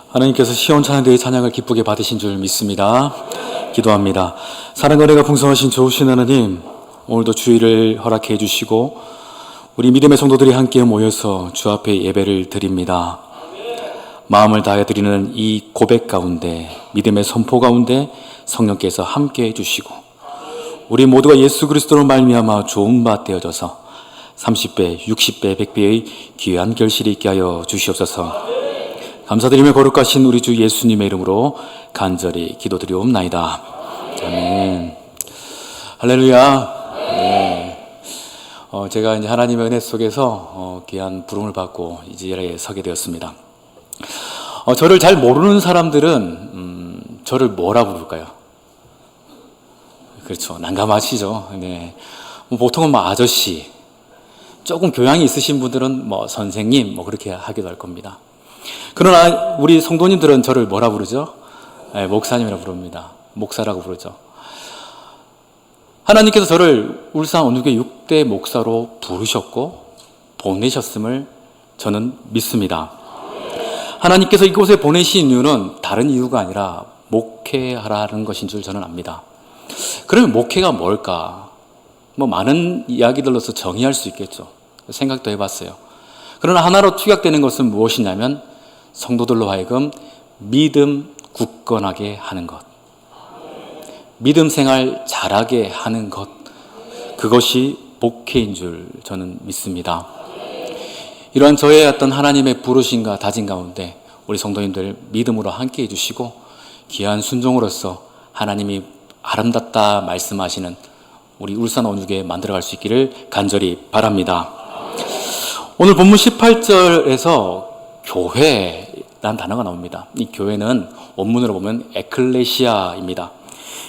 하나님께서 시온찬양대의 찬양을 기쁘게 받으신 줄 믿습니다. 기도합니다. 사랑과 은혜가 풍성하신 좋으신 하나님, 오늘도 주일을 허락해 주시고 우리 믿음의 성도들이 함께 모여서 주 앞에 예배를 드립니다. 마음을 다해 드리는 이 고백 가운데, 믿음의 선포 가운데 성령께서 함께 해주시고 우리 모두가 예수 그리스도로 말미암아 좋은 바 되어져서 30배, 60배, 100배의 귀한 결실이 있게 하여 주시옵소서. 감사드리며 거룩하신 우리 주 예수님의 이름으로 간절히 기도드리옵나이다. 아멘. 할렐루야. 네. 제가 이제 하나님의 은혜 속에서 귀한 부름을 받고 이 자리에 서게 되었습니다. 저를 잘 모르는 사람들은 저를 뭐라고 부를까요? 그렇죠. 난감하시죠. 네. 보통은 아저씨, 조금 교양이 있으신 분들은 선생님 그렇게 하기도 할 겁니다. 그러나 우리 성도님들은 저를 뭐라 부르죠? 네, 목사님이라고 부릅니다. 목사라고 부르죠. 하나님께서 저를 울산 온누교회 6대 목사로 부르셨고 보내셨음을 저는 믿습니다. 하나님께서 이곳에 보내신 이유는 다른 이유가 아니라 목회하라는 것인 줄 저는 압니다. 그러면 목회가 뭘까? 많은 이야기들로서 정의할 수 있겠죠. 생각도 해봤어요. 그러나 하나로 축약되는 것은 무엇이냐면 성도들로 하여금 믿음 굳건하게 하는 것, 믿음 생활 잘하게 하는 것, 그것이 목회인 줄 저는 믿습니다. 이러한 저의 어떤 하나님의 부르심과 다짐 가운데 우리 성도님들 믿음으로 함께 해주시고 귀한 순종으로서 하나님이 아름답다 말씀하시는 우리 울산 온누교회 만들어갈 수 있기를 간절히 바랍니다. 오늘 본문 18절에서 교회라는 단어가 나옵니다. 이 교회는 원문으로 보면 에클레시아입니다.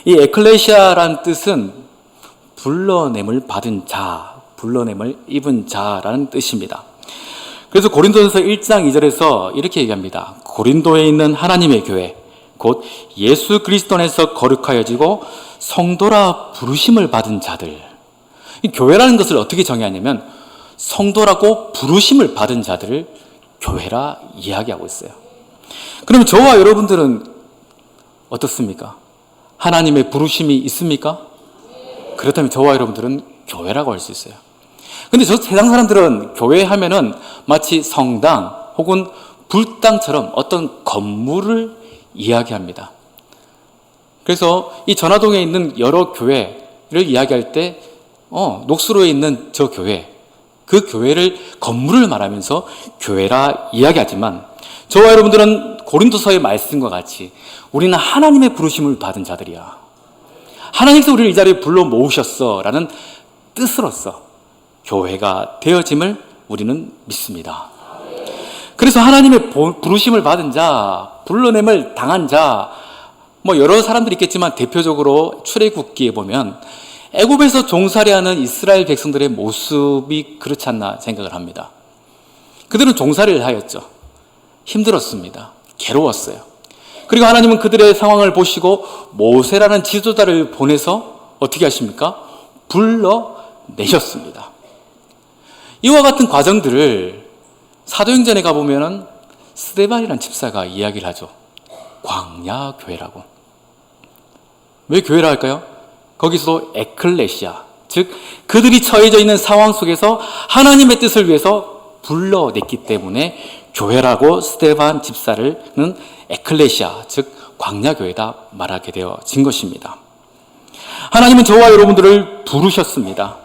이 에클레시아라는 뜻은 불러냄을 받은 자, 불러냄을 입은 자라는 뜻입니다. 그래서 고린도전서 1장 2절에서 이렇게 얘기합니다. 고린도에 있는 하나님의 교회, 곧 예수 그리스도 안에서 거룩하여지고 성도라 부르심을 받은 자들. 이 교회라는 것을 어떻게 정의하냐면 성도라고 부르심을 받은 자들을 교회라 이야기하고 있어요. 그러면 저와 여러분들은 어떻습니까? 하나님의 부르심이 있습니까? 그렇다면 저와 여러분들은 교회라고 할 수 있어요. 근데 저 세상 사람들은 교회 하면은 마치 성당 혹은 불당처럼 어떤 건물을 이야기합니다. 그래서 이 전화동에 있는 여러 교회를 이야기할 때 녹수로에 있는 저 교회, 그 교회를 건물을 말하면서 교회라 이야기하지만 저와 여러분들은 고린도서의 말씀과 같이 우리는 하나님의 부르심을 받은 자들이야. 하나님께서 우리를 이 자리에 불러 모으셨어 라는 뜻으로서 교회가 되어짐을 우리는 믿습니다. 그래서 하나님의 부르심을 받은 자, 불러냄을 당한 자, 여러 사람들이 있겠지만 대표적으로 출애굽기에 보면 애굽에서 종살이하는 이스라엘 백성들의 모습이 그렇지 않나 생각을 합니다. 그들은 종살이를 하였죠. 힘들었습니다. 괴로웠어요. 그리고 하나님은 그들의 상황을 보시고 모세라는 지도자를 보내서 어떻게 하십니까? 불러내셨습니다. 이와 같은 과정들을 사도행전에 가보면 스데반이라는 집사가 이야기를 하죠. 광야교회라고. 왜 교회라 할까요? 거기서도 에클레시아, 즉 그들이 처해져 있는 상황 속에서 하나님의 뜻을 위해서 불러냈기 때문에 교회라고 스데반 집사를는 에클레시아, 즉 광야교회다 말하게 되어진 것입니다. 하나님은 저와 여러분들을 부르셨습니다.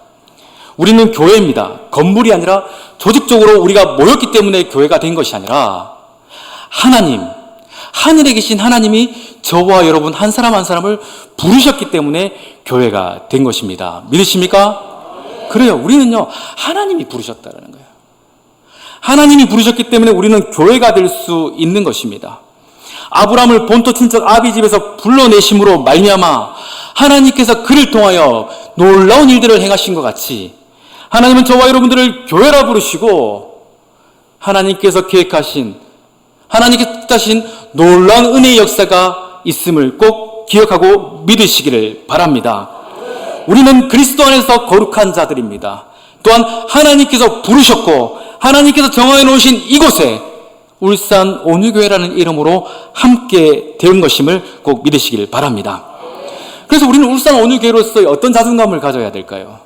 우리는 교회입니다. 건물이 아니라 조직적으로 우리가 모였기 때문에 교회가 된 것이 아니라 하나님, 하늘에 계신 하나님이 저와 여러분 한 사람 한 사람을 부르셨기 때문에 교회가 된 것입니다. 믿으십니까? 그래요. 우리는요, 하나님이 부르셨다는 거예요. 하나님이 부르셨기 때문에 우리는 교회가 될 수 있는 것입니다. 아브라함을 본토 친척 아비 집에서 불러내심으로 말미암아 하나님께서 그를 통하여 놀라운 일들을 행하신 것 같이 하나님은 저와 여러분들을 교회라 부르시고 하나님께서 계획하신, 하나님께서 뜻하신 놀라운 은혜의 역사가 있음을 꼭 기억하고 믿으시기를 바랍니다. 우리는 그리스도 안에서 거룩한 자들입니다. 또한 하나님께서 부르셨고 하나님께서 정하여 놓으신 이곳에 울산 온유교회라는 이름으로 함께 된 것임을 꼭 믿으시길 바랍니다. 그래서 우리는 울산 온유교회로서 어떤 자존감을 가져야 될까요?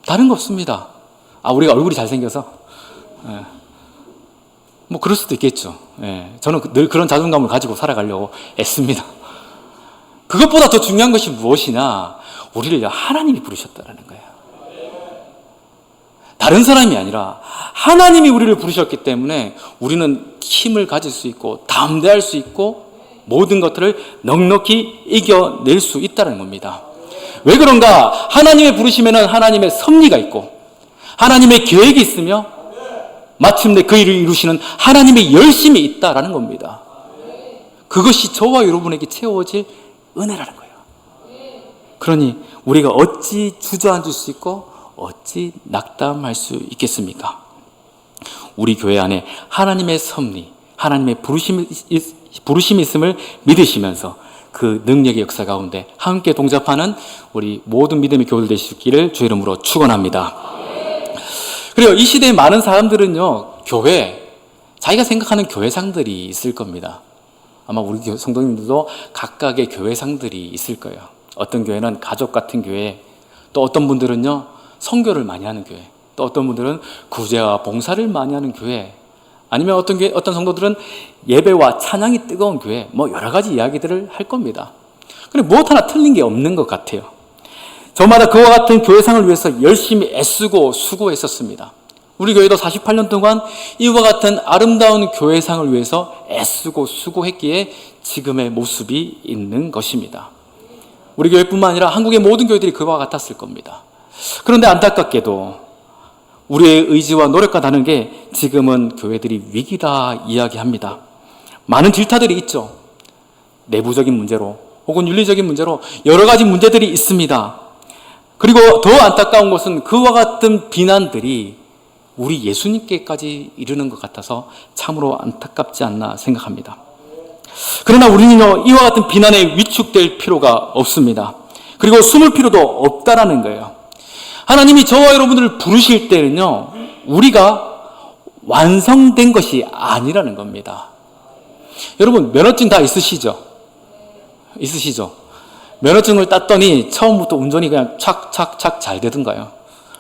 다른 거 없습니다. 우리가 얼굴이 잘생겨서? 뭐 그럴 수도 있겠죠. 저는 늘 그런 자존감을 가지고 살아가려고 애씁니다. 그것보다 더 중요한 것이 무엇이냐? 우리를 하나님이 부르셨다는 거예요. 다른 사람이 아니라 하나님이 우리를 부르셨기 때문에 우리는 힘을 가질 수 있고 담대할 수 있고 모든 것들을 넉넉히 이겨낼 수 있다는 겁니다. 왜 그런가? 하나님의 부르심에는 하나님의 섭리가 있고 하나님의 계획이 있으며 마침내 그 일을 이루시는 하나님의 열심이 있다라는 겁니다. 그것이 저와 여러분에게 채워질 은혜라는 거예요. 그러니 우리가 어찌 주저앉을 수 있고 어찌 낙담할 수 있겠습니까? 우리 교회 안에 하나님의 섭리, 하나님의 부르심이 있음을 믿으시면서 그 능력의 역사 가운데 함께 동접하는 우리 모든 믿음의 교회들 되시기를 주 이름으로 축원합니다. 그리고 이 시대에 많은 사람들은요, 자기가 생각하는 교회상들이 있을 겁니다. 아마 우리 성도님들도 각각의 교회상들이 있을 거예요. 어떤 교회는 가족 같은 교회, 또 어떤 분들은요, 선교를 많이 하는 교회, 또 어떤 분들은 구제와 봉사를 많이 하는 교회, 아니면 어떤 성도들은 예배와 찬양이 뜨거운 교회, 뭐 여러 가지 이야기들을 할 겁니다. 근데 무엇 하나 틀린 게 없는 것 같아요. 저마다 그와 같은 교회상을 위해서 열심히 애쓰고 수고했었습니다. 우리 교회도 48년 동안 이와 같은 아름다운 교회상을 위해서 애쓰고 수고했기에 지금의 모습이 있는 것입니다. 우리 교회뿐만 아니라 한국의 모든 교회들이 그와 같았을 겁니다. 그런데 안타깝게도 우리의 의지와 노력과 다른 게 지금은 교회들이 위기다 이야기합니다. 많은 질타들이 있죠. 내부적인 문제로 혹은 윤리적인 문제로 여러 가지 문제들이 있습니다. 그리고 더 안타까운 것은 그와 같은 비난들이 우리 예수님께까지 이르는 것 같아서 참으로 안타깝지 않나 생각합니다. 그러나 우리는요, 이와 같은 비난에 위축될 필요가 없습니다. 그리고 숨을 필요도 없다라는 거예요. 하나님이 저와 여러분들을 부르실 때는요, 우리가 완성된 것이 아니라는 겁니다. 여러분, 면허증 다 있으시죠? 면허증을 땄더니 처음부터 운전이 그냥 착착착 잘 되던가요?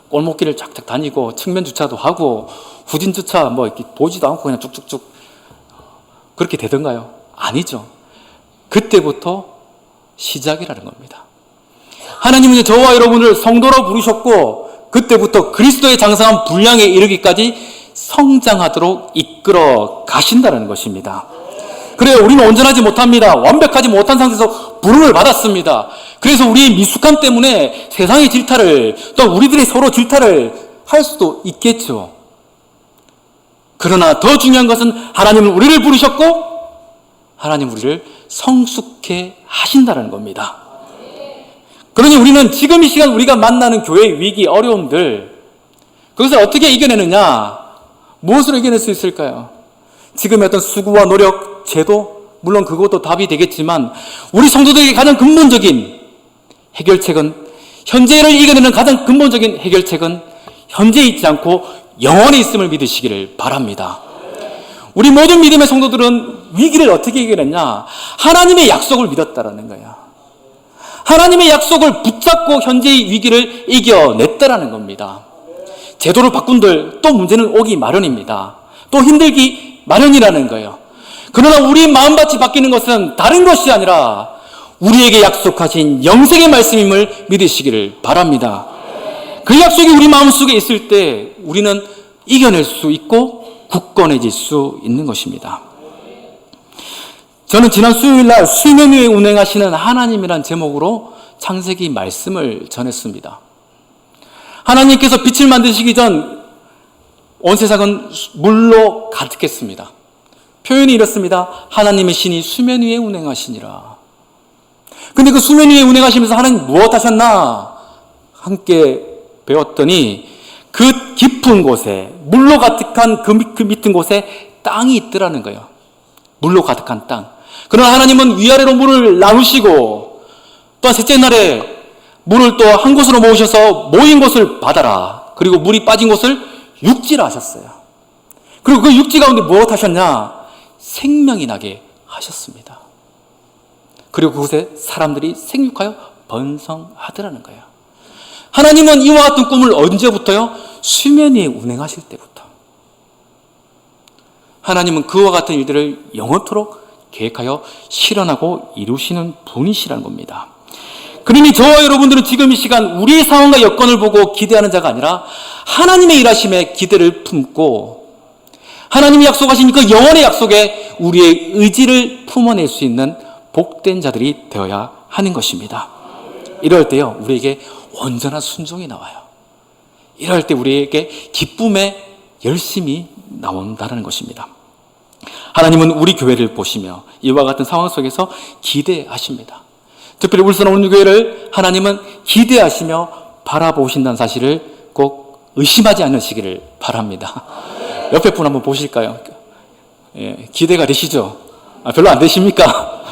골목길을 착착 다니고 측면 주차도 하고 후진 주차 뭐 이렇게 보지도 않고 그냥 쭉쭉쭉 그렇게 되던가요? 아니죠. 그때부터 시작이라는 겁니다. 하나님은 저와 여러분을 성도로 부르셨고 그때부터 그리스도의 장성한 분량에 이르기까지 성장하도록 이끌어 가신다는 것입니다. 그래요, 우리는 온전하지 못합니다. 완벽하지 못한 상태에서 부름을 받았습니다. 그래서 우리의 미숙함 때문에 세상의 질타를, 또 우리들이 서로 질타를 할 수도 있겠죠. 그러나 더 중요한 것은 하나님은 우리를 부르셨고 하나님 우리를 성숙해 하신다는 겁니다. 그러니 우리는 지금 이 시간 우리가 만나는 교회의 위기, 어려움들, 그것을 어떻게 이겨내느냐? 무엇으로 이겨낼 수 있을까요? 지금의 어떤 수고와 노력, 제도, 물론 그것도 답이 되겠지만 우리 성도들에게 가장 근본적인 해결책은, 현재를 이겨내는 가장 근본적인 해결책은 현재 있지 않고 영원히 있음을 믿으시기를 바랍니다. 우리 모든 믿음의 성도들은 위기를 어떻게 이겨냈냐? 하나님의 약속을 믿었다라는 거예요. 하나님의 약속을 붙잡고 현재의 위기를 이겨냈다라는 겁니다. 제도를 바꾼들 또 문제는 오기 마련입니다. 또 힘들기 마련이라는 거예요. 그러나 우리 마음밭이 바뀌는 것은 다른 것이 아니라 우리에게 약속하신 영생의 말씀임을 믿으시기를 바랍니다. 그 약속이 우리 마음속에 있을 때 우리는 이겨낼 수 있고 굳건해질 수 있는 것입니다. 저는 지난 수요일 날 수면 위에 운행하시는 하나님이란 제목으로 창세기 말씀을 전했습니다. 하나님께서 빛을 만드시기 전 온 세상은 물로 가득했습니다. 표현이 이렇습니다. 하나님의 신이 수면 위에 운행하시니라. 근데 그 수면 위에 운행하시면서 하나님 무엇 하셨나? 함께 배웠더니 그 깊은 곳에, 물로 가득한 그 밑은 곳에 땅이 있더라는 거예요. 물로 가득한 땅. 그러나 하나님은 위아래로 물을 나누시고 또 셋째 날에 물을 또 한 곳으로 모으셔서 모인 곳을 바다라, 그리고 물이 빠진 곳을 육지라 하셨어요. 그리고 그 육지 가운데 무엇 하셨냐? 생명이 나게 하셨습니다. 그리고 그곳에 사람들이 생육하여 번성하더라는 거예요. 하나님은 이와 같은 꿈을 언제부터요? 수면 위에 운행하실 때부터. 하나님은 그와 같은 일들을 영원토록 계획하여 실현하고 이루시는 분이시라는 겁니다. 그러니 저와 여러분들은 지금 이 시간 우리의 상황과 여건을 보고 기대하는 자가 아니라 하나님의 일하심에 기대를 품고 하나님이 약속하신 그 영원의 약속에 우리의 의지를 품어낼 수 있는 복된 자들이 되어야 하는 것입니다. 이럴 때요, 우리에게 온전한 순종이 나와요. 이럴 때 우리에게 기쁨의 열심이 나온다는 것입니다. 하나님은 우리 교회를 보시며 이와 같은 상황 속에서 기대하십니다. 특별히 울산 온누교회를 하나님은 기대하시며 바라보신다는 사실을 꼭 의심하지 않으시기를 바랍니다. 옆에 분 한번 보실까요? 예, 기대가 되시죠? 별로 안 되십니까?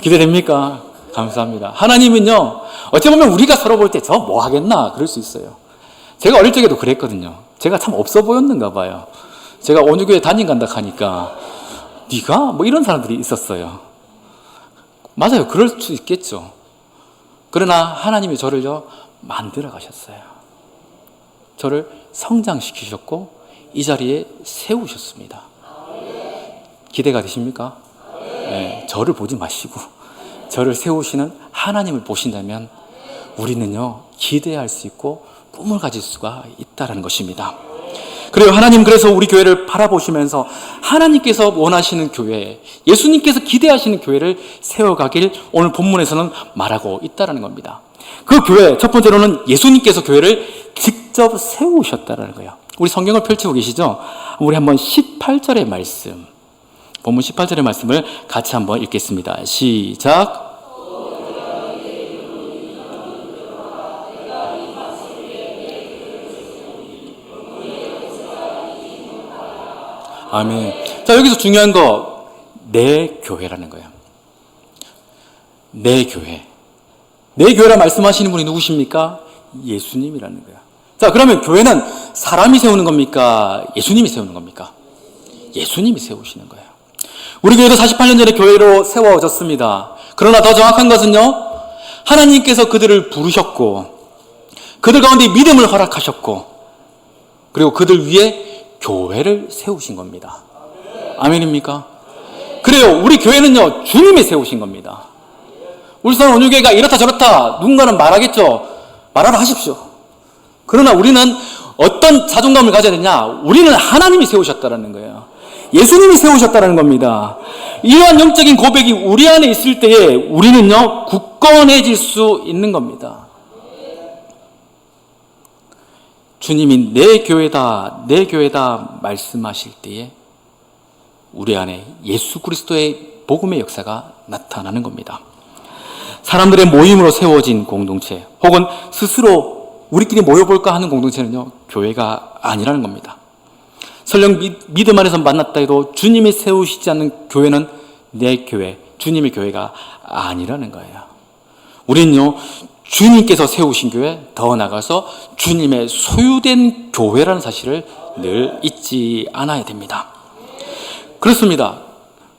기대됩니까? 감사합니다. 하나님은요, 어찌 보면 우리가 서로 볼 때 저 뭐 하겠나 그럴 수 있어요. 제가 어릴 적에도 그랬거든요. 제가 참 없어 보였는가 봐요. 제가 온누교회 담임 간다 하니까 네가? 뭐 이런 사람들이 있었어요. 맞아요. 그럴 수 있겠죠. 그러나 하나님이 저를요 만들어 가셨어요. 저를 성장시키셨고 이 자리에 세우셨습니다. 기대가 되십니까? 네, 저를 보지 마시고 저를 세우시는 하나님을 보신다면 우리는요 기대할 수 있고 꿈을 가질 수가 있다는 것입니다. 그래요. 하나님 그래서 우리 교회를 바라보시면서 하나님께서 원하시는 교회, 예수님께서 기대하시는 교회를 세워가길 오늘 본문에서는 말하고 있다는 겁니다. 그 교회, 첫 번째로는 예수님께서 교회를 직접 세우셨다는 거예요. 우리 성경을 펼치고 계시죠? 우리 한번 18절의 말씀, 본문 18절의 말씀을 같이 한번 읽겠습니다. 시작. 아멘. 자, 여기서 중요한 거, 내 교회라는 거예요. 내 교회. 내 교회라 말씀하시는 분이 누구십니까? 예수님이라는 거예요. 자, 그러면 교회는 사람이 세우는 겁니까? 예수님이 세우는 겁니까? 예수님이 세우시는 거예요. 우리 교회도 48년 전에 교회로 세워졌습니다. 그러나 더 정확한 것은요, 하나님께서 그들을 부르셨고, 그들 가운데 믿음을 허락하셨고, 그리고 그들 위에 교회를 세우신 겁니다. 아멘입니까? 그래요. 우리 교회는요, 주님이 세우신 겁니다. 울산 온유교회가 이렇다 저렇다 누군가는 말하겠죠. 말하라 하십시오. 그러나 우리는 어떤 자존감을 가져야 되냐? 우리는 하나님이 세우셨다는 거예요. 예수님이 세우셨다는 겁니다. 이러한 영적인 고백이 우리 안에 있을 때에 우리는요, 굳건해질 수 있는 겁니다. 주님이 내 교회다, 내 교회다 말씀하실 때에 우리 안에 예수 그리스도의 복음의 역사가 나타나는 겁니다. 사람들의 모임으로 세워진 공동체 혹은 스스로 우리끼리 모여볼까 하는 공동체는요, 교회가 아니라는 겁니다. 설령 믿음 안에서 만났다 해도 주님이 세우시지 않는 교회는 내 교회, 주님의 교회가 아니라는 거예요. 우리는요, 주님께서 세우신 교회, 더 나아가서 주님의 소유된 교회라는 사실을 늘 잊지 않아야 됩니다. 그렇습니다.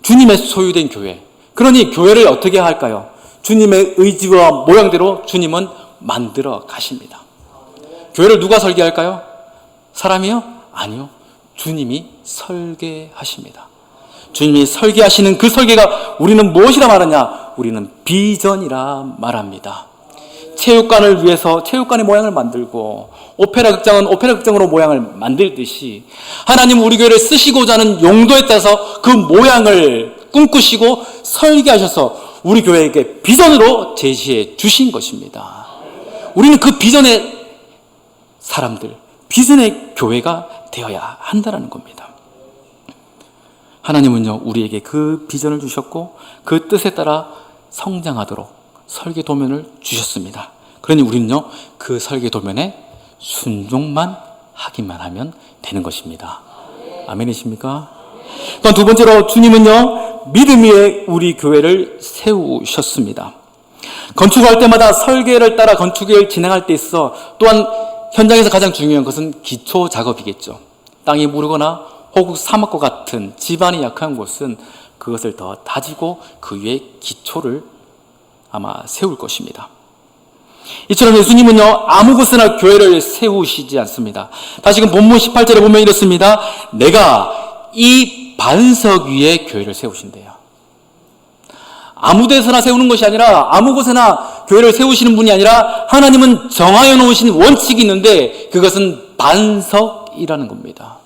주님의 소유된 교회. 그러니 교회를 어떻게 할까요? 주님의 의지와 모양대로 주님은 만들어 가십니다. 교회를 누가 설계할까요? 사람이요? 아니요. 주님이 설계하십니다. 주님이 설계하시는 그 설계가 우리는 무엇이라 말하냐? 우리는 비전이라 말합니다. 체육관을 위해서 체육관의 모양을 만들고 오페라 극장은 오페라 극장으로 모양을 만들듯이 하나님은 우리 교회를 쓰시고자 하는 용도에 따라서 그 모양을 꿈꾸시고 설계하셔서 우리 교회에게 비전으로 제시해 주신 것입니다. 우리는 그 비전의 사람들, 비전의 교회가 되어야 한다는 겁니다. 하나님은요, 우리에게 그 비전을 주셨고 그 뜻에 따라 성장하도록 설계 도면을 주셨습니다. 그러니 우리는요, 그 설계 도면에 순종만 하기만 하면 되는 것입니다. 아멘이십니까? 그럼 두 번째로 주님은요, 믿음 위에 우리 교회를 세우셨습니다. 건축할 때마다 설계를 따라 건축을 진행할 때 있어 또한 현장에서 가장 중요한 것은 기초 작업이겠죠. 땅이 무르거나 혹은 사막과 같은 지반이 약한 곳은 그것을 더 다지고 그 위에 기초를 아마 세울 것입니다. 이처럼 예수님은요, 아무 곳에나 교회를 세우시지 않습니다. 다시금 본문 18절에 보면 이렇습니다. 내가 이 반석 위에 교회를 세우신대요. 아무 데서나 세우는 것이 아니라, 아무 곳에나 교회를 세우시는 분이 아니라 하나님은 정하여 놓으신 원칙이 있는데 그것은 반석이라는 겁니다.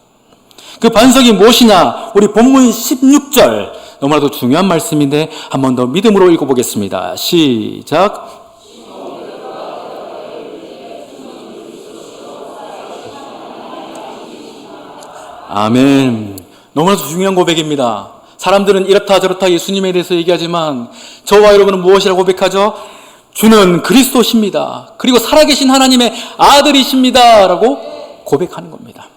그 반석이 무엇이냐? 우리 본문 16절, 너무나도 중요한 말씀인데 한 번 더 믿음으로 읽어보겠습니다. 시작. 아멘. 너무나도 중요한 고백입니다. 사람들은 이렇다 저렇다 예수님에 대해서 얘기하지만 저와 여러분은 무엇이라고 고백하죠? 주는 그리스도십니다. 그리고 살아계신 하나님의 아들이십니다. 라고 고백하는 겁니다.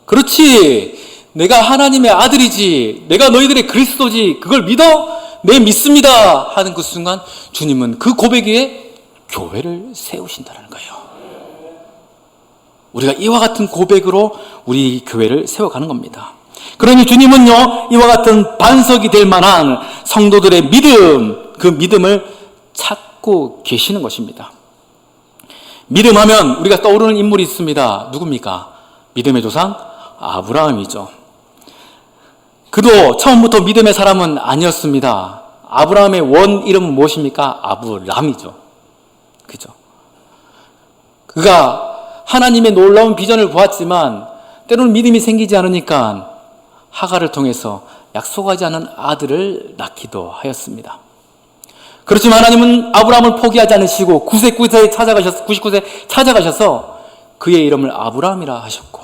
그렇지. 내가 하나님의 아들이지. 내가 너희들의 그리스도지. 그걸 믿어? 네, 믿습니다. 하는 그 순간 주님은 그 고백 위에 교회를 세우신다는 거예요. 우리가 이와 같은 고백으로 우리 교회를 세워가는 겁니다. 그러니 주님은요, 이와 같은 반석이 될 만한 성도들의 믿음, 그 믿음을 찾고 계시는 것입니다. 믿음하면 우리가 떠오르는 인물이 있습니다. 누굽니까? 믿음의 조상 아브라함이죠. 그도 처음부터 믿음의 사람은 아니었습니다. 아브라함의 원 이름은 무엇입니까? 아브람이죠. 그죠? 그가 하나님의 놀라운 비전을 보았지만 때로는 믿음이 생기지 않으니까 하갈을 통해서 약속하지 않은 아들을 낳기도 하였습니다. 그렇지만 하나님은 아브라함을 포기하지 않으시고 99세 찾아가셔서 그의 이름을 아브라함이라 하셨고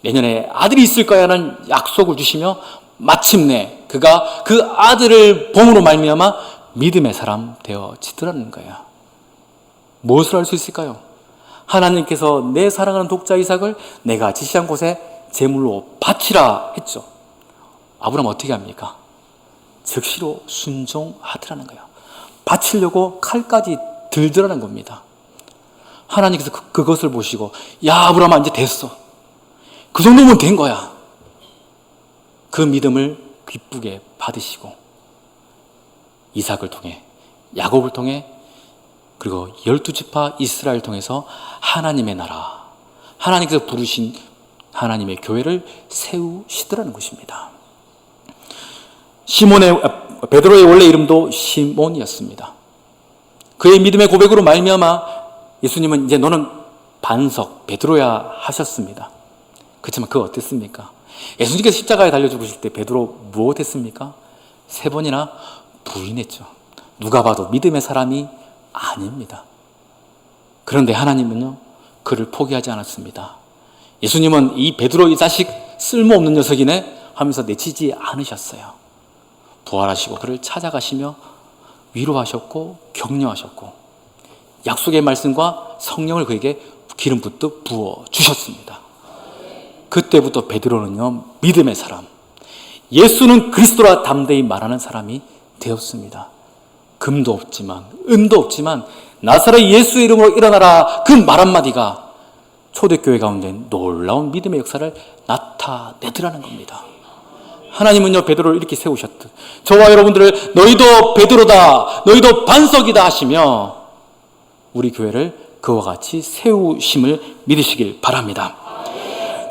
내년에 아들이 있을 거야 라는 약속을 주시며 마침내 그가 그 아들을 봉으로 말미암아 믿음의 사람 되어지더라는 거예요. 무엇을 할 수 있을까요? 하나님께서 내 사랑하는 독자 이삭을 내가 지시한 곳에 제물로 바치라 했죠. 아브라함 어떻게 합니까? 즉시로 순종하더라는 거예요. 바치려고 칼까지 들더라는 겁니다. 하나님께서 그것을 보시고 야 아브라함아 이제 됐어. 그 정도면 된 거야. 그 믿음을 기쁘게 받으시고 이삭을 통해 야곱을 통해 그리고 12지파 이스라엘 통해서 하나님의 나라, 하나님께서 부르신 하나님의 교회를 세우시더라는 것입니다. 베드로의 원래 이름도 시몬이었습니다. 그의 믿음의 고백으로 말미암아 예수님은 이제 너는 반석 베드로야 하셨습니다. 그렇지만 그거 어땠습니까? 예수님께서 십자가에 달려 죽으실 때 베드로 무엇했습니까? 3번이나 부인했죠. 누가 봐도 믿음의 사람이 아닙니다. 그런데 하나님은요 그를 포기하지 않았습니다. 예수님은 이 베드로 이 자식 쓸모없는 녀석이네 하면서 내치지 않으셨어요. 부활하시고 그를 찾아가시며 위로하셨고 격려하셨고 약속의 말씀과 성령을 그에게 기름 붓듯 부어주셨습니다. 그때부터 베드로는요 믿음의 사람, 예수는 그리스도라 담대히 말하는 사람이 되었습니다. 금도 없지만 은도 없지만 나사렛 예수의 이름으로 일어나라 그 말 한마디가 초대교회 가운데 놀라운 믿음의 역사를 나타내더라는 겁니다. 하나님은요 베드로를 이렇게 세우셨듯 저와 여러분들을 너희도 베드로다 너희도 반석이다 하시며 우리 교회를 그와 같이 세우심을 믿으시길 바랍니다.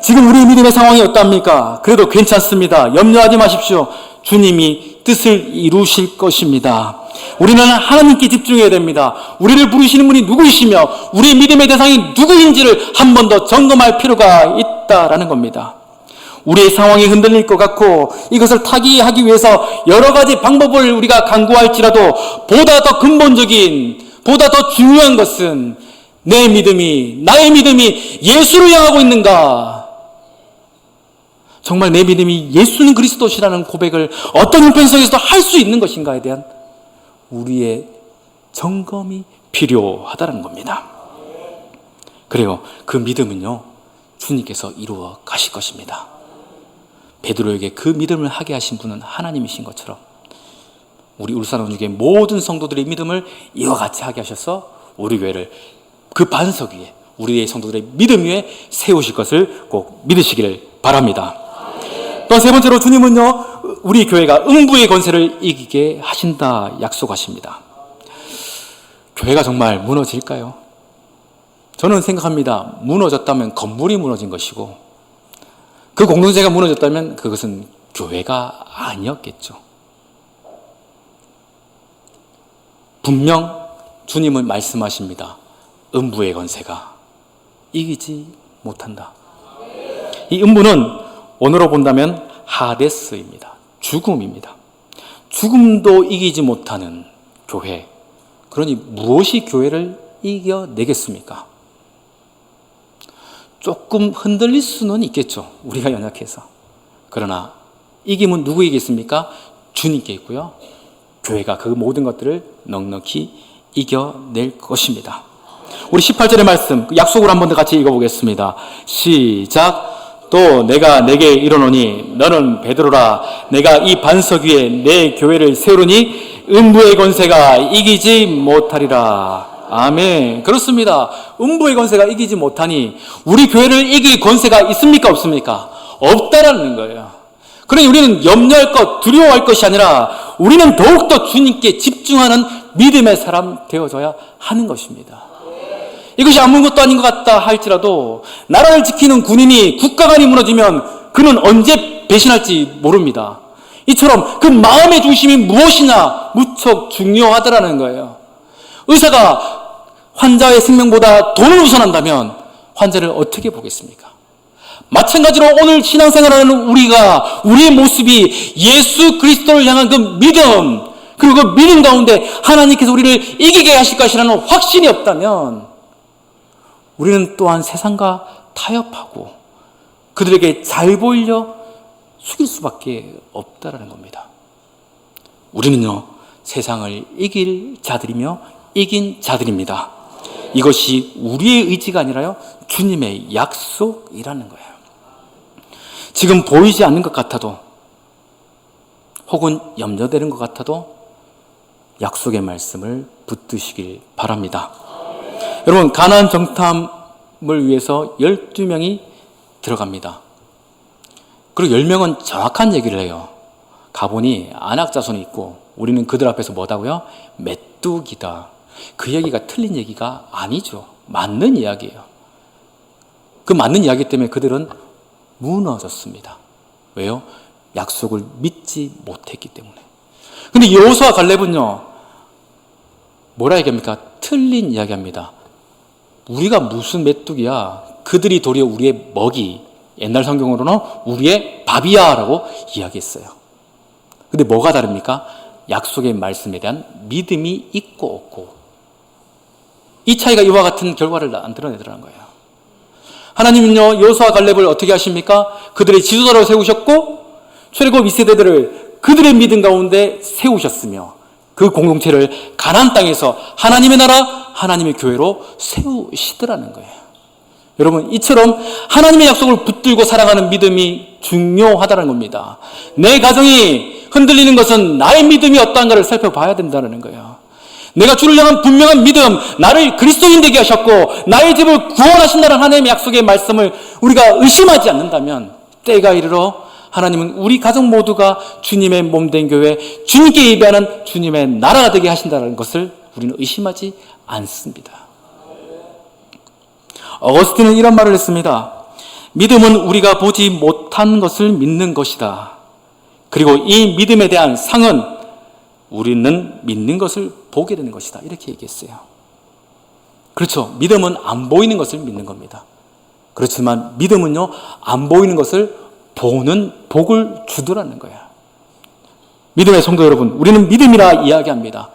지금 우리 믿음의 상황이 어떻습니까? 그래도 괜찮습니다. 염려하지 마십시오. 주님이 뜻을 이루실 것입니다. 우리는 하나님께 집중해야 됩니다. 우리를 부르시는 분이 누구이시며 우리의 믿음의 대상이 누구인지를 한 번 더 점검할 필요가 있다라는 겁니다. 우리의 상황이 흔들릴 것 같고 이것을 타개하기 위해서 여러 가지 방법을 우리가 강구할지라도 보다 더 근본적인, 보다 더 중요한 것은 내 믿음이, 나의 믿음이 예수를 향하고 있는가? 정말 내 믿음이 예수는 그리스도시라는 고백을 어떤 형편성에서도 할 수 있는 것인가에 대한 우리의 점검이 필요하다는 겁니다. 그래요. 그 믿음은요 주님께서 이루어 가실 것입니다. 베드로에게 그 믿음을 하게 하신 분은 하나님이신 것처럼 우리 울산원육의 모든 성도들의 믿음을 이와 같이 하게 하셔서 우리 교회를 그 반석 위에 우리의 성도들의 믿음 위에 세우실 것을 꼭 믿으시기를 바랍니다. 또 세 번째로 주님은요, 우리 교회가 음부의 권세를 이기게 하신다 약속하십니다. 교회가 정말 무너질까요? 저는 생각합니다. 무너졌다면 건물이 무너진 것이고, 그 공동체가 무너졌다면 그것은 교회가 아니었겠죠. 분명 주님은 말씀하십니다. 음부의 권세가 이기지 못한다. 이 음부는 원어로 본다면 하데스입니다. 죽음입니다. 죽음도 이기지 못하는 교회. 그러니 무엇이 교회를 이겨내겠습니까? 조금 흔들릴 수는 있겠죠. 우리가 연약해서. 그러나 이김은 누구에게겠습니까? 주님께 있고요. 교회가 그 모든 것들을 넉넉히 이겨낼 것입니다. 우리 18절의 말씀, 약속을 한 번 더 같이 읽어보겠습니다. 시작. 또 내가 내게 이르노니 너는 베드로라. 내가 이 반석 위에 내 교회를 세우리니 음부의 권세가 이기지 못하리라. 아멘. 그렇습니다. 음부의 권세가 이기지 못하니 우리 교회를 이길 권세가 있습니까? 없습니까? 없다라는 거예요. 그러니 우리는 염려할 것, 두려워할 것이 아니라 우리는 더욱더 주님께 집중하는 믿음의 사람 되어져야 하는 것입니다. 이것이 아무것도 아닌 것 같다 할지라도 나라를 지키는 군인이 국가관이 무너지면 그는 언제 배신할지 모릅니다. 이처럼 그 마음의 중심이 무엇이냐 무척 중요하다라는 거예요. 의사가 환자의 생명보다 돈을 우선한다면 환자를 어떻게 보겠습니까? 마찬가지로 오늘 신앙생활하는 우리가 우리의 모습이 예수 그리스도를 향한 그 믿음, 그리고 그 믿음 가운데 하나님께서 우리를 이기게 하실 것이라는 확신이 없다면 우리는 또한 세상과 타협하고 그들에게 잘 보이려 숙일 수밖에 없다라는 겁니다. 우리는요, 세상을 이길 자들이며 이긴 자들입니다. 이것이 우리의 의지가 아니라요, 주님의 약속이라는 거예요. 지금 보이지 않는 것 같아도 혹은 염려되는 것 같아도 약속의 말씀을 붙드시길 바랍니다. 여러분, 가나안 정탐을 위해서 12명이 들어갑니다. 그리고 10명은 정확한 얘기를 해요. 가보니 안악 자손이 있고 우리는 그들 앞에서 뭐다고요? 메뚜기다. 그 얘기가 틀린 얘기가 아니죠. 맞는 이야기예요. 그 맞는 이야기 때문에 그들은 무너졌습니다. 왜요? 약속을 믿지 못했기 때문에. 근데 여호수아 갈렙은요, 뭐라 얘기합니까? 틀린 이야기합니다. 우리가 무슨 메뚜기야? 그들이 도리어 우리의 먹이, 옛날 성경으로는 우리의 밥이야 라고 이야기했어요. 근데 뭐가 다릅니까? 약속의 말씀에 대한 믿음이 있고 없고, 이 차이가 이와 같은 결과를 만들어내더라는 거예요. 하나님은요, 여호수아 갈렙을 어떻게 하십니까? 그들의 지도자로 세우셨고 출애굽 2세대들을 그들의 믿음 가운데 세우셨으며 그 공동체를 가나안 땅에서 하나님의 나라, 하나님의 교회로 세우시더라는 거예요. 여러분, 이처럼 하나님의 약속을 붙들고 살아가는 믿음이 중요하다는 겁니다. 내 가정이 흔들리는 것은 나의 믿음이 어떠한가를 살펴봐야 된다는 거예요. 내가 주를 향한 분명한 믿음, 나를 그리스도인 되게 하셨고 나의 집을 구원하신다는 하나님의 약속의 말씀을 우리가 의심하지 않는다면 때가 이르러 하나님은 우리 가족 모두가 주님의 몸된 교회, 주님께 예배하는 주님의 나라가 되게 하신다는 것을 우리는 의심하지 않습니다. 어거스틴은 이런 말을 했습니다. 믿음은 우리가 보지 못한 것을 믿는 것이다. 그리고 이 믿음에 대한 상은 우리는 믿는 것을 보게 되는 것이다. 이렇게 얘기했어요. 그렇죠. 믿음은 안 보이는 것을 믿는 겁니다. 그렇지만 믿음은요, 안 보이는 것을 보는 복을 주더라는 거예요. 믿음의 성도 여러분, 우리는 믿음이라 이야기합니다.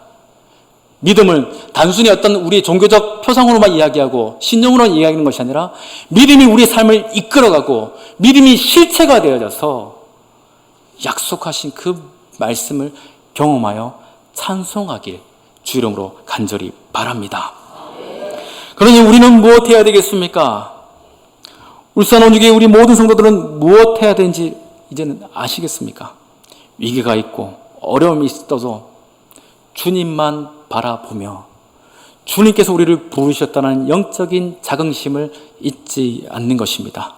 믿음을 단순히 어떤 우리의 종교적 표상으로만 이야기하고 신념으로만 이야기하는 것이 아니라 믿음이 우리의 삶을 이끌어가고 믿음이 실체가 되어져서 약속하신 그 말씀을 경험하여 찬송하길 주 이름으로 간절히 바랍니다. 그러니 우리는 무엇 해야 되겠습니까? 울산 온주교회 우리 모든 성도들은 무엇 해야 되는지 이제는 아시겠습니까? 위기가 있고 어려움이 있어도 주님만 바라보며 주님께서 우리를 부르셨다는 영적인 자긍심을 잊지 않는 것입니다.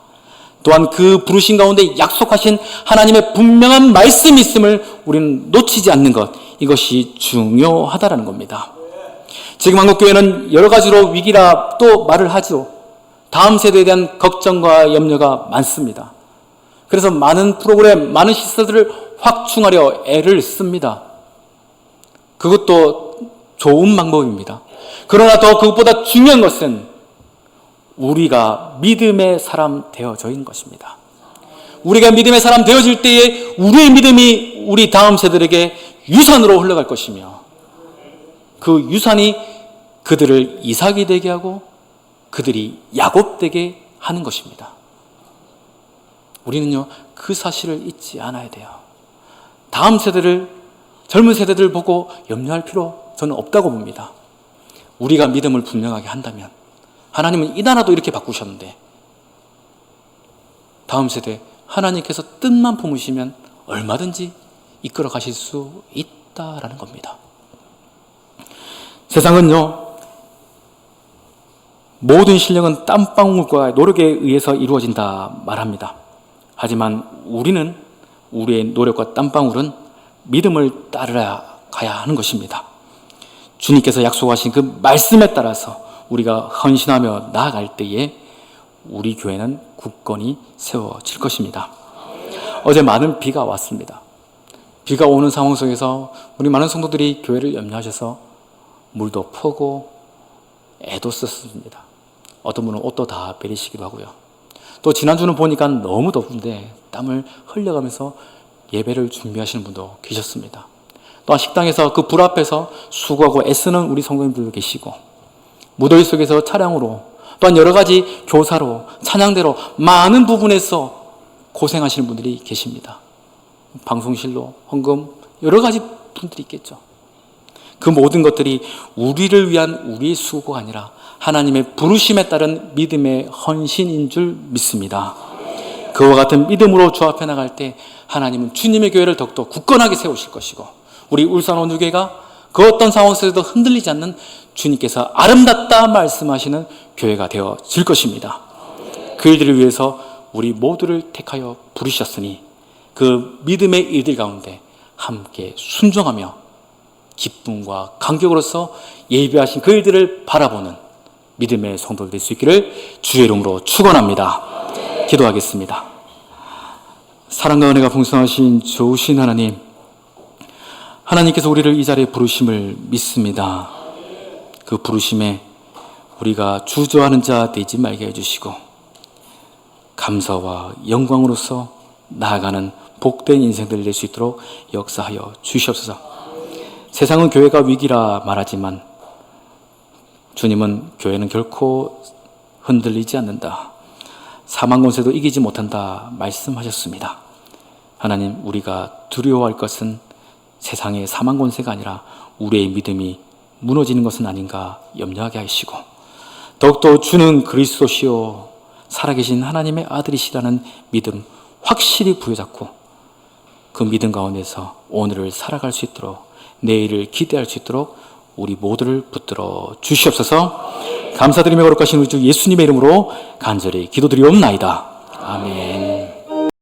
또한 그 부르신 가운데 약속하신 하나님의 분명한 말씀이 있음을 우리는 놓치지 않는 것, 이것이 중요하다라는 겁니다. 지금 한국교회는 여러 가지로 위기라 또 말을 하죠. 다음 세대에 대한 걱정과 염려가 많습니다. 그래서 많은 프로그램, 많은 시설들을 확충하려 애를 씁니다. 그것도 좋은 방법입니다. 그러나 더 그것보다 중요한 것은 우리가 믿음의 사람 되어져 있는 것입니다. 우리가 믿음의 사람 되어질 때에 우리의 믿음이 우리 다음 세대에게 유산으로 흘러갈 것이며, 그 유산이 그들을 이삭이 되게 하고 그들이 야곱 되게 하는 것입니다. 우리는요, 그 사실을 잊지 않아야 돼요. 다음 세대를, 젊은 세대들 보고 염려할 필요 저는 없다고 봅니다. 우리가 믿음을 분명하게 한다면, 하나님은 이 나라도 이렇게 바꾸셨는데 다음 세대 하나님께서 뜻만 품으시면 얼마든지 이끌어 가실 수 있다라는 겁니다. 세상은요, 모든 실력은 땀방울과 노력에 의해서 이루어진다 말합니다. 하지만 우리는, 우리의 노력과 땀방울은 믿음을 따라 가야 하는 것입니다. 주님께서 약속하신 그 말씀에 따라서 우리가 헌신하며 나아갈 때에 우리 교회는 굳건히 세워질 것입니다. 어제 많은 비가 왔습니다. 비가 오는 상황 속에서 우리 많은 성도들이 교회를 염려하셔서 물도 퍼고 애도 썼습니다. 어떤 분은 옷도 다 베리시기도 하고요. 또 지난주는 보니까 너무 더운데 땀을 흘려가면서 예배를 준비하시는 분도 계셨습니다. 또한 식당에서 그 불 앞에서 수고하고 애쓰는 우리 성도님들도 계시고, 무더위 속에서 차량으로, 또한 여러 가지 교사로, 찬양대로 많은 부분에서 고생하시는 분들이 계십니다. 방송실로, 헌금, 여러 가지 분들이 있겠죠. 그 모든 것들이 우리를 위한 우리의 수고가 아니라 하나님의 부르심에 따른 믿음의 헌신인 줄 믿습니다. 그와 같은 믿음으로 주 앞에 나갈 때 하나님은 주님의 교회를 더욱더 굳건하게 세우실 것이고, 우리 울산 온누교회가 그 어떤 상황 속에서도 흔들리지 않는 주님께서 아름답다 말씀하시는 교회가 되어질 것입니다. 그 일들을 위해서 우리 모두를 택하여 부르셨으니 그 믿음의 일들 가운데 함께 순종하며 기쁨과 감격으로서 예비하신 그 일들을 바라보는 믿음의 성도들 될 수 있기를 주의 이름으로 축원합니다. 기도하겠습니다. 사랑과 은혜가 풍성하신 좋으신 하나님, 하나님께서 우리를 이 자리에 부르심을 믿습니다. 그 부르심에 우리가 주저하는 자 되지 말게 해주시고 감사와 영광으로서 나아가는 복된 인생들 될 수 있도록 역사하여 주시옵소서. 세상은 교회가 위기라 말하지만 주님은 교회는 결코 흔들리지 않는다, 사망 권세도 이기지 못한다 말씀하셨습니다. 하나님, 우리가 두려워할 것은 세상의 사망 권세가 아니라 우리의 믿음이 무너지는 것은 아닌가 염려하게 하시고, 더욱더 주는 그리스도시요 살아계신 하나님의 아들이시라는 믿음 확실히 부여잡고 그 믿음 가운데서 오늘을 살아갈 수 있도록, 내일을 기대할 수 있도록 우리 모두를 붙들어 주시옵소서. 감사드리며 거룩하신 우리 주 예수님의 이름으로 간절히 기도드리옵나이다. 아멘.